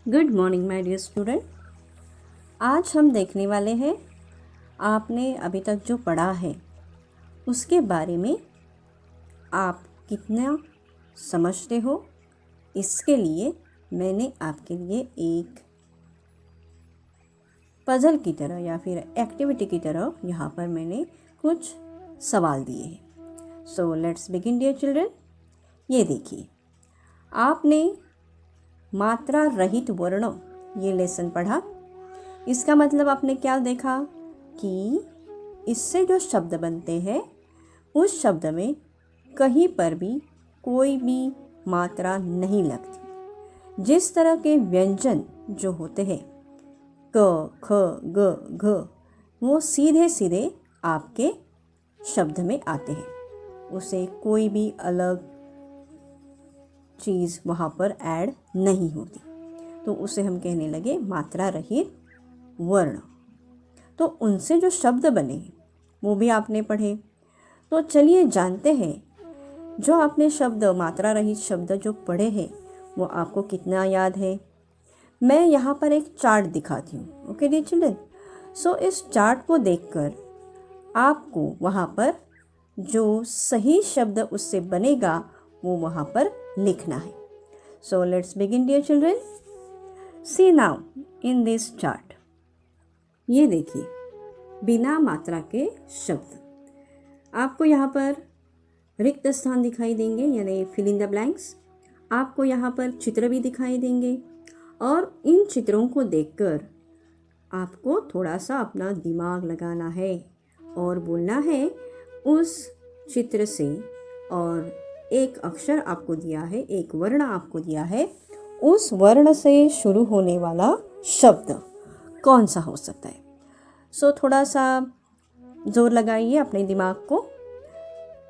Good morning my dear student. आज हम देखने वाले हैं आपने अभी तक जो पढ़ा है उसके बारे में आप कितना समझते हो। इसके लिए मैंने आपके लिए एक पजल की तरह या फिर एक्टिविटी की तरह यहाँ पर मैंने कुछ सवाल दिए हैं। So let's begin dear children. ये देखिए, आपने मात्रा रहित वर्णों ये लेसन पढ़ा। इसका मतलब आपने क्या देखा कि इससे जो शब्द बनते हैं उस शब्द में कहीं पर भी कोई भी मात्रा नहीं लगती। जिस तरह के व्यंजन जो होते हैं क, ख, ग, घ, वो सीधे सीधे आपके शब्द में आते हैं। उसे कोई भी अलग चीज़ वहाँ पर ऐड नहीं होती, तो उसे हम कहने लगे मात्रा रहित वर्ण। तो उनसे जो शब्द बने वो भी आपने पढ़े। तो चलिए जानते हैं जो आपने शब्द मात्रा रहित शब्द जो पढ़े हैं वो आपको कितना याद है। मैं यहाँ पर एक चार्ट दिखाती हूँ। Okay dear children. सो इस चार्ट को देखकर आपको वहाँ पर जो सही शब्द उससे बनेगा वो वहाँ पर लिखना है। So let's begin dear children. See now in this chart. ये देखिए, बिना मात्रा के शब्द आपको यहाँ पर रिक्त स्थान दिखाई देंगे, यानी फिल इन द ब्लैंक्स। आपको यहाँ पर चित्र भी दिखाई देंगे और इन चित्रों को देखकर आपको थोड़ा सा अपना दिमाग लगाना है और बोलना है उस चित्र से। और एक अक्षर आपको दिया है, एक वर्ण आपको दिया है, उस वर्ण से शुरू होने वाला शब्द कौन सा हो सकता है। सो थोड़ा सा जोर लगाइए अपने दिमाग को।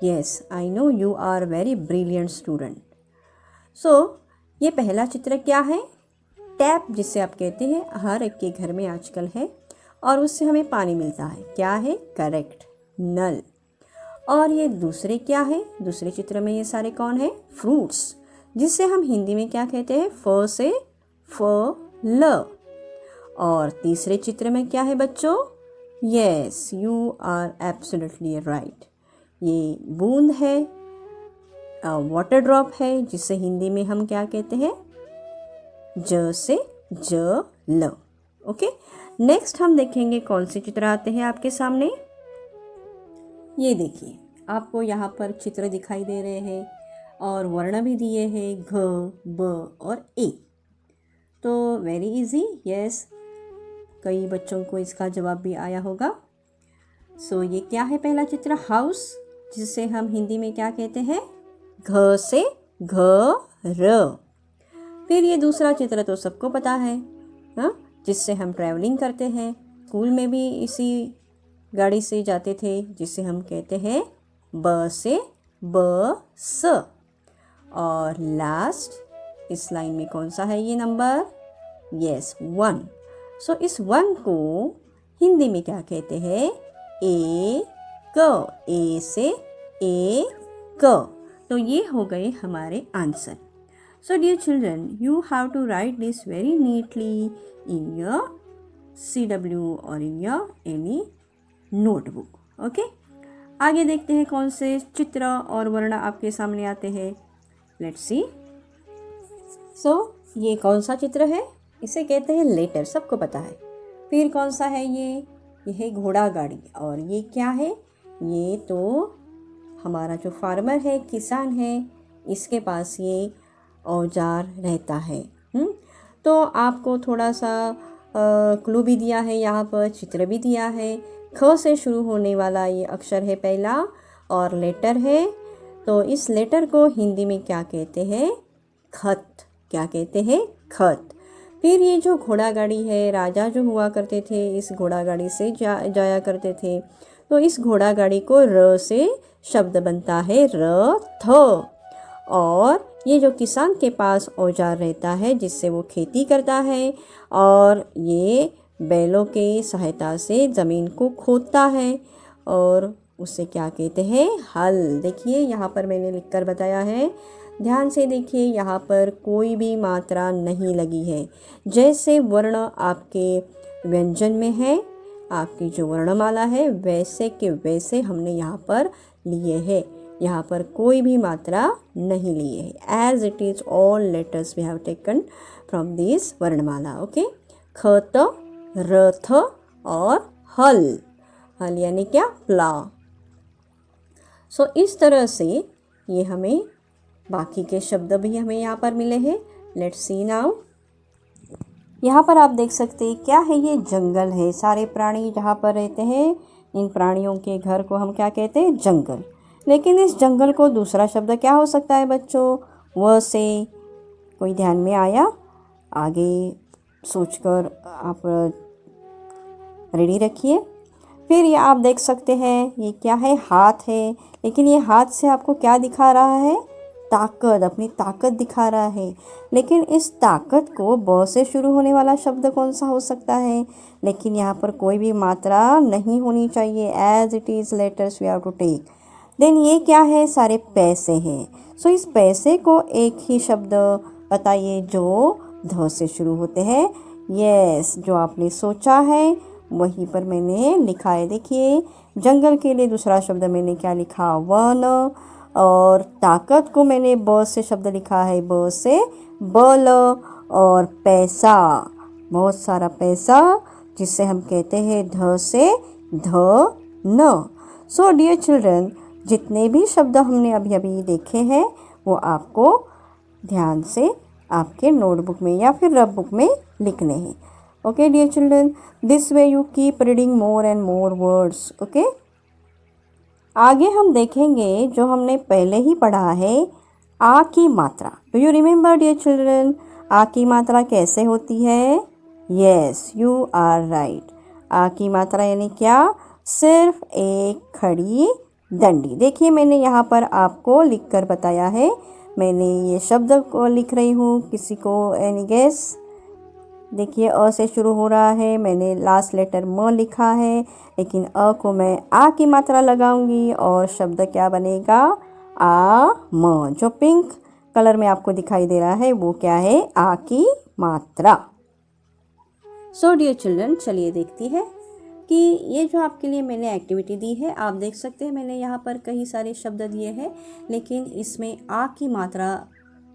Yes, I know you are very brilliant student. So ये पहला चित्र क्या है? टैप, जिसे आप कहते हैं, हर एक के घर में आजकल है और उससे हमें पानी मिलता है। क्या है? करेक्ट, नल। और ये दूसरे क्या है? दूसरे चित्र में ये सारे कौन है? फ्रूट्स, जिसे हम हिंदी में क्या कहते हैं? फ से फल। और तीसरे चित्र में क्या है बच्चों? Yes, you are absolutely right. ये बूंद है, वाटर ड्रॉप है, जिसे हिंदी में हम क्या कहते हैं? ज से जल। ओके, नेक्स्ट हम देखेंगे कौन से चित्र आते हैं आपके सामने। ये देखिए, आपको यहाँ पर चित्र दिखाई दे रहे हैं और वर्ण भी दिए हैं, घ, ब और ए। तो वेरी इजी। यस, कई बच्चों को इसका जवाब भी आया होगा। सो ये क्या है? पहला चित्र हाउस, जिसे हम हिंदी में क्या कहते हैं? घ से घर। फिर ये दूसरा चित्र तो सबको पता है, हाँ, जिससे हम ट्रैवलिंग करते हैं। स्कूल में भी इसी गाड़ी से जाते थे, जिसे हम कहते हैं ब से बस। और लास्ट इस लाइन में कौन सा है ये नंबर? यस, 1। सो इस 1 को हिंदी में क्या कहते हैं? एक। ए से एक। तो ये हो गए हमारे answer. So dear children, you have to write this very neatly in your CW or in your any notebook. Okay? आगे देखते हैं कौन से चित्र और वर्ण आपके सामने आते हैं। Let's see. So ये कौन सा चित्र है? इसे कहते हैं लेटर, सबको पता है। फिर कौन सा है ये? है घोड़ा गाड़ी। और ये क्या है? ये तो हमारा जो फार्मर है, किसान है, इसके पास ये औजार रहता है। तो आपको थोड़ा सा क्लू भी दिया है, यहाँ पर चित्र भी दिया है। ख से शुरू होने वाला ये अक्षर है पहला और लेटर है। तो इस लेटर को हिंदी में क्या कहते हैं? खत। क्या कहते हैं? खत। फिर ये जो घोड़ा गाड़ी है, राजा जो हुआ करते थे इस घोड़ा गाड़ी से जाया करते थे। तो इस घोड़ा गाड़ी को र से शब्द बनता है रथ। और ये जो किसान के पास औजार रहता है जिससे वो खेती करता है, और ये बैलों के सहायता से ज़मीन को खोदता है और उसे क्या कहते हैं? हल। देखिए यहाँ पर मैंने लिखकर बताया है, ध्यान से देखिए, यहाँ पर कोई भी मात्रा नहीं लगी है। जैसे वर्ण आपके व्यंजन में है, आपकी जो वर्णमाला है वैसे के वैसे हमने यहाँ पर लिए है। यहाँ पर कोई भी मात्रा नहीं लिए है। As it is all letters we have taken from this वर्णमाला। ओके, ख त र थ और हल। हल यानी क्या? प्लाव। सो इस तरह से ये हमें बाकी के शब्द भी हमें यहाँ पर मिले हैं। Let's see now. यहाँ पर आप देख सकते हैं क्या है, ये जंगल है। सारे प्राणी जहाँ पर रहते हैं, इन प्राणियों के घर को हम क्या कहते हैं? जंगल। लेकिन इस जंगल को दूसरा शब्द क्या हो सकता है बच्चों? व से। कोई ध्यान में आया? आगे सोचकर आप रेडी रखिए। फिर ये आप देख सकते हैं ये क्या है? हाथ है। लेकिन ये हाथ से आपको क्या दिखा रहा है? ताकत, अपनी ताकत दिखा रहा है। लेकिन इस ताकत को ब से शुरू होने वाला शब्द कौन सा हो सकता है? लेकिन यहाँ पर कोई भी मात्रा नहीं होनी चाहिए। As it is letters we have to take. Then ये क्या है? सारे पैसे हैं। सो इस पैसे को एक ही शब्द बताइए जो ध से शुरू होते हैं। यस, जो आपने सोचा है वहीं पर मैंने लिखा है। देखिए, जंगल के लिए दूसरा शब्द मैंने क्या लिखा? वन। और ताकत को मैंने ब से शब्द लिखा है, ब से बल। और पैसा, बहुत सारा पैसा, जिसे हम कहते हैं ध से ध न। सो डियर चिल्ड्रन, जितने भी शब्द हमने अभी अभी देखे हैं वो आपको ध्यान से आपके नोटबुक में या फिर रफ बुक में लिखने हैं। Okay dear children, this way you keep reading more and more words. Okay, आगे हम देखेंगे जो हमने पहले ही पढ़ा है, आ की मात्रा। Do you remember dear children, आ की मात्रा कैसे होती है? Yes, you are right. आ की मात्रा यानी क्या? सिर्फ एक खड़ी डंडी। देखिए, मैंने यहाँ पर आपको लिखकर बताया है। मैंने ये शब्द को लिख रही हूँ, किसी को एनी गेस? देखिए, अ से शुरू हो रहा है, मैंने लास्ट लेटर म लिखा है, लेकिन अ को मैं आ की मात्रा लगाऊंगी और शब्द क्या बनेगा? आ म। जो पिंक कलर में आपको दिखाई दे रहा है वो क्या है? आ की मात्रा। सो डियर चिल्ड्रन, चलिए देखती है कि ये जो आपके लिए मैंने एक्टिविटी दी है, आप देख सकते हैं मैंने यहाँ पर कई सारे शब्द दिए हैं, लेकिन इसमें आ की मात्रा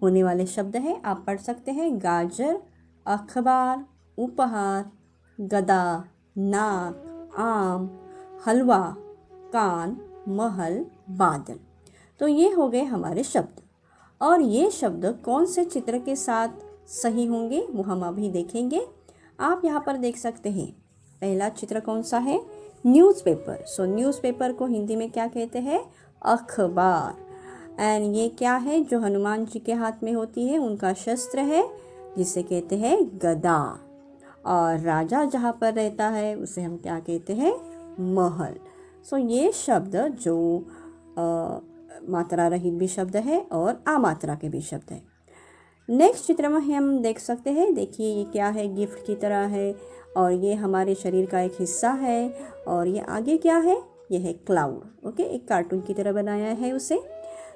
होने वाले शब्द हैं। आप पढ़ सकते हैं गाजर, अखबार, उपहार, गदा, नाक, आम, हलवा, कान, महल, बादल। तो ये हो गए हमारे शब्द। और ये शब्द कौन से चित्र के साथ सही होंगे वो हम अभी देखेंगे। आप यहाँ पर देख सकते हैं, पहला चित्र कौन सा है? न्यूज़पेपर। सो न्यूज़पेपर को हिंदी में क्या कहते हैं? अखबार। एंड ये क्या है? जो हनुमान जी के हाथ में होती है, उनका शस्त्र है, जिसे कहते हैं गदा। और राजा जहाँ पर रहता है उसे हम क्या कहते हैं? महल। सो ये शब्द जो मात्रा रहित भी शब्द है और आमात्रा के भी शब्द है। नेक्स्ट चित्र में हम देख सकते हैं, देखिए ये क्या है? गिफ्ट की तरह है और ये हमारे शरीर का एक हिस्सा है। और ये आगे क्या है? ये है क्लाउड। ओके, एक कार्टून की तरह बनाया है उसे।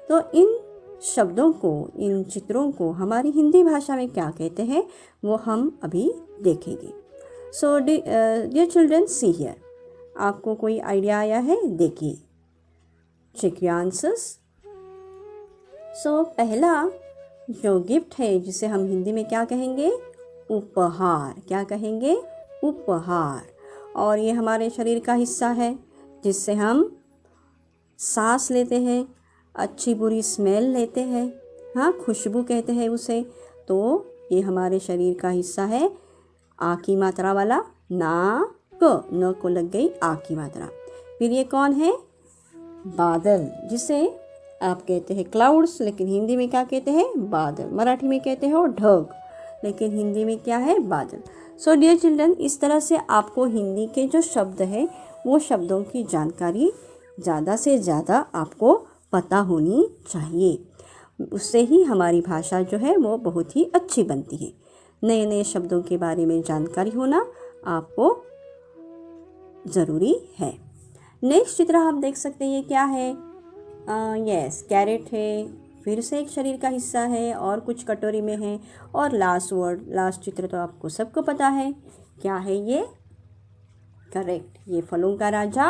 तो इन शब्दों को, इन चित्रों को हमारी हिंदी भाषा में क्या कहते हैं वो हम अभी देखेंगे। So dear children, see here. आपको कोई आइडिया आया है? देखिए, चेक योर आंसर्स। सो पहला जो गिफ्ट है, जिसे हम हिंदी में क्या कहेंगे? उपहार। क्या कहेंगे? उपहार। और ये हमारे शरीर का हिस्सा है जिससे हम सांस लेते हैं, अच्छी बुरी स्मेल लेते हैं, हाँ, खुशबू कहते हैं उसे। तो ये हमारे शरीर का हिस्सा है। आ की मात्रा वाला नाक, न को लग गई आ की मात्रा। फिर ये कौन है? बादल, जिसे आप कहते हैं क्लाउड्स, लेकिन हिंदी में क्या कहते हैं? बादल। मराठी में कहते हो ढग, लेकिन हिंदी में क्या है? बादल। सो डियर चिल्ड्रन, इस तरह से आपको हिंदी के जो शब्द हैं वो शब्दों की जानकारी ज़्यादा से ज़्यादा आपको पता होनी चाहिए। उससे ही हमारी भाषा जो है वो बहुत ही अच्छी बनती है। नए नए शब्दों के बारे में जानकारी होना आपको ज़रूरी है। नेक्स्ट चित्र आप देख सकते हैं, ये क्या है? यस, कैरेट है, फिर से एक शरीर का हिस्सा है और कुछ कटोरी में है। और लास्ट वर्ड, लास्ट चित्र तो आपको सबको पता है क्या है ये? करेक्ट, ये फलों का राजा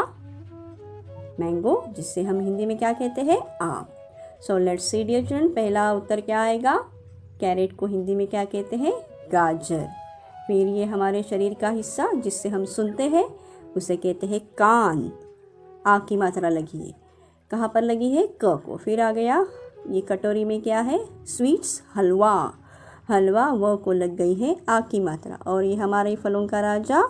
मैंगो, जिससे हम हिंदी में क्या कहते हैं? आम। So let's see dear children, पहला उत्तर क्या आएगा? कैरेट को हिंदी में क्या कहते हैं? गाजर। फिर ये हमारे शरीर का हिस्सा जिससे हम सुनते हैं उसे कहते हैं कान। आ की मात्रा लगी है, कहाँ पर लगी है? क को। फिर आ गया ये कटोरी में क्या है? स्वीट्स, हलवा। हलवा व को लग गई है आ की मात्रा। और ये हमारे फलों का राजा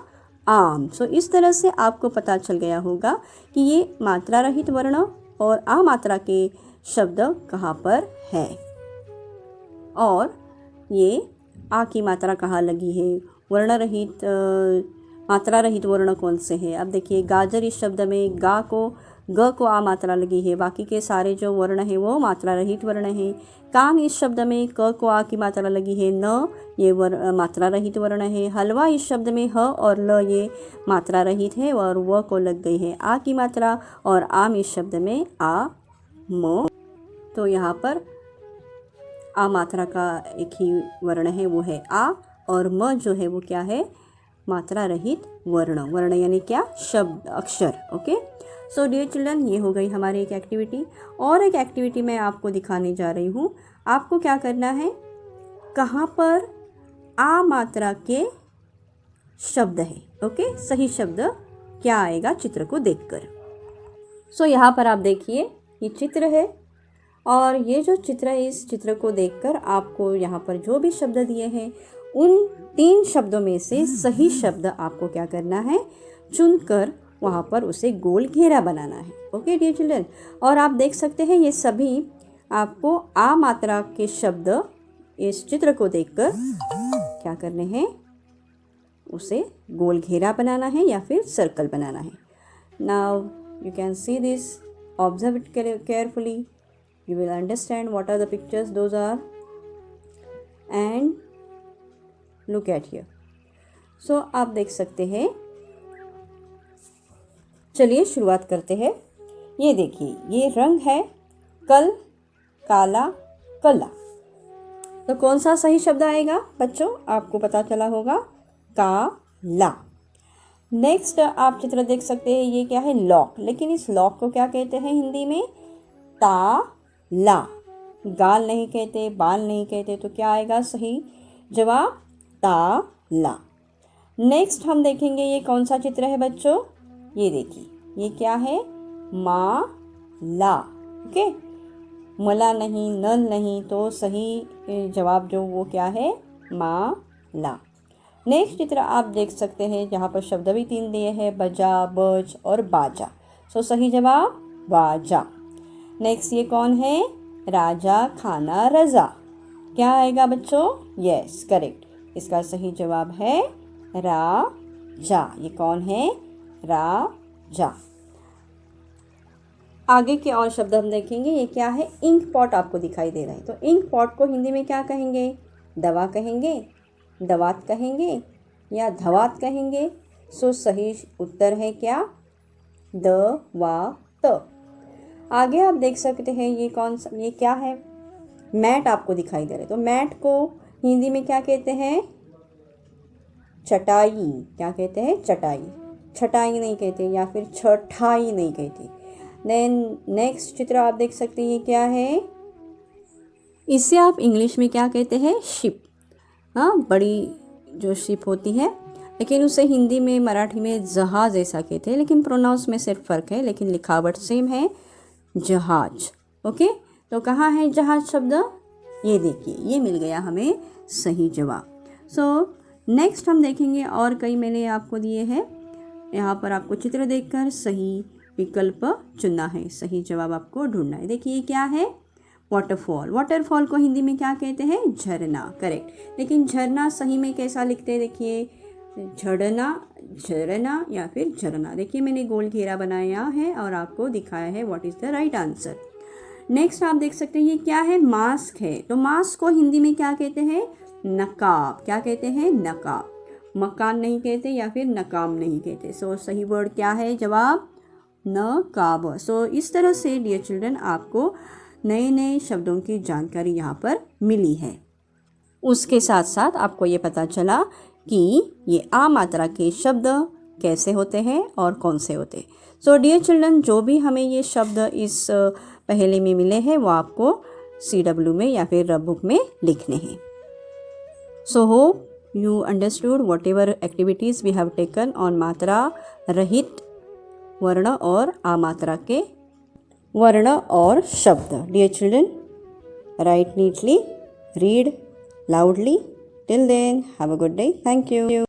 आम। सो इस तरह से आपको पता चल गया होगा कि ये मात्रा रहित वर्ण और आ मात्रा के शब्द कहाँ पर है और ये आ की मात्रा कहाँ लगी है, वर्ण रहित मात्रा रहित वर्ण कौन से हैं। अब देखिए गाजर इस शब्द में ग को आ मात्रा लगी है, बाकी के सारे जो वर्ण हैं वो मात्रा रहित वर्ण हैं। काम इस शब्द में क को आ की मात्रा लगी है, न ये मात्रा रहित वर्ण है। हलवा इस शब्द में ह और ल ये मात्रा रहित है और व को लग गई है आ की मात्रा। और आम इस शब्द में आ म, तो यहाँ पर आ मात्रा का एक ही वर्ण है वो है आ, और म जो है वो क्या है? मात्रा रहित वर्ण। वर्ण यानी क्या? शब्द, अक्षर। ओके, सो डियर चिल्ड्रन, ये हो गई हमारी एक एक्टिविटी। और एक एक्टिविटी मैं आपको दिखाने जा रही हूँ। आपको क्या करना है? कहाँ पर आ मात्रा के शब्द है, ओके, सही शब्द क्या आएगा चित्र को देखकर। सो यहाँ पर आप देखिए ये चित्र है और ये जो चित्र है इस चित्र को देखकर आपको यहाँ पर जो भी शब्द दिए हैं उन 3 शब्दों में से सही शब्द आपको क्या करना है? चुनकर वहाँ पर उसे गोल घेरा बनाना है। ओके डियर चिल्ड्रन, और आप देख सकते हैं ये सभी आपको आ मात्रा के शब्द इस चित्र को देखकर क्या करने हैं? उसे गोल घेरा बनाना है या फिर सर्कल बनाना है। Now you can see this, observe it carefully, you will understand what are the pictures those are, and look at here. So आप देख सकते हैं। चलिए शुरुआत करते हैं। ये देखिए ये रंग है कल, काला, कला। तो कौन सा सही शब्द आएगा बच्चों? आपको पता चला होगा, काला। नेक्स्ट आप चित्र देख सकते हैं, ये क्या है? लॉक। लेकिन इस लॉक को क्या कहते हैं हिंदी में? ताला। गाल नहीं कहते, बाल नहीं कहते, तो क्या आएगा सही जवाब? ताला। नेक्स्ट हम देखेंगे ये कौन सा चित्र है बच्चों? ये देखिए ये क्या है? माला। ओके, मला नहीं, नल नहीं, तो सही जवाब जो वो क्या है? माला। नेक्स्ट चित्र आप देख सकते हैं जहाँ पर शब्द भी 3 दिए हैं, बजा, बज और बाजा। सो सही जवाब बाजा। नेक्स्ट ये कौन है? राजा, खाना, रजा। क्या आएगा बच्चों? यस करेक्ट, इसका सही जवाब है राजा। ये कौन है? राजा। आगे के और शब्द हम देखेंगे। ये क्या है? इंक पॉट आपको दिखाई दे रहा है, तो इंक पॉट को हिंदी में क्या कहेंगे? दवा कहेंगे, दवात कहेंगे या धवात कहेंगे? सो सही उत्तर है क्या? दवात। आगे आप देख सकते हैं ये कौन सा, ये क्या है? मैट आपको दिखाई दे रहा है, तो मैट को हिंदी में क्या कहते हैं? चटाई। क्या कहते हैं? चटाई। छटाई नहीं कहते या फिर छठाई नहीं कहते। देन नेक्स्ट चित्र आप देख सकते हैं, ये क्या है? इसे आप इंग्लिश में क्या कहते हैं? शिप। हाँ, बड़ी जो शिप होती है, लेकिन उसे हिंदी में, मराठी में जहाज ऐसा कहते हैं, लेकिन प्रोनाउंस में सिर्फ फ़र्क है, लेकिन लिखावट सेम है, जहाज। ओके, तो कहाँ है जहाज शब्द? ये देखिए ये मिल गया हमें सही जवाब। सो नेक्स्ट हम देखेंगे और कई मैंने आपको दिए हैं। यहाँ पर आपको चित्र देखकर सही विकल्प चुनना है, सही जवाब आपको ढूंढना है। देखिए क्या है? वाटरफॉल। वाटरफॉल को हिंदी में क्या कहते हैं? झरना। करेक्ट, लेकिन झरना सही में कैसा लिखते हैं? देखिए झड़ना, झरना या फिर झरना। देखिए मैंने गोल घेरा बनाया है और आपको दिखाया है what is the right answer. Next आप देख सकते हैं ये क्या है? मास्क है, तो मास्क को हिंदी में क्या कहते हैं? नकाब। क्या कहते हैं? नकाब। मकान नहीं कहते या फिर नकाब नहीं कहते। सो सही वर्ड क्या है? जवाब नकाब। सो इस तरह से डियर चिल्ड्रन आपको नए नए शब्दों की जानकारी यहाँ पर मिली है। उसके साथ साथ आपको ये पता चला कि ये आ मात्रा के शब्द कैसे होते हैं और कौन से होते हैं। सो डियर चिल्ड्रन, जो भी हमें ये शब्द इस पहेली में मिले हैं वो आपको CW में या फिर रब बुक में लिखने हैं। So hope you understood whatever activities we have taken on मात्रा रहित वर्ण और आमात्रा के वर्ण और शब्द। Dear children, write neatly, read loudly. Till then, have a good day. Thank you.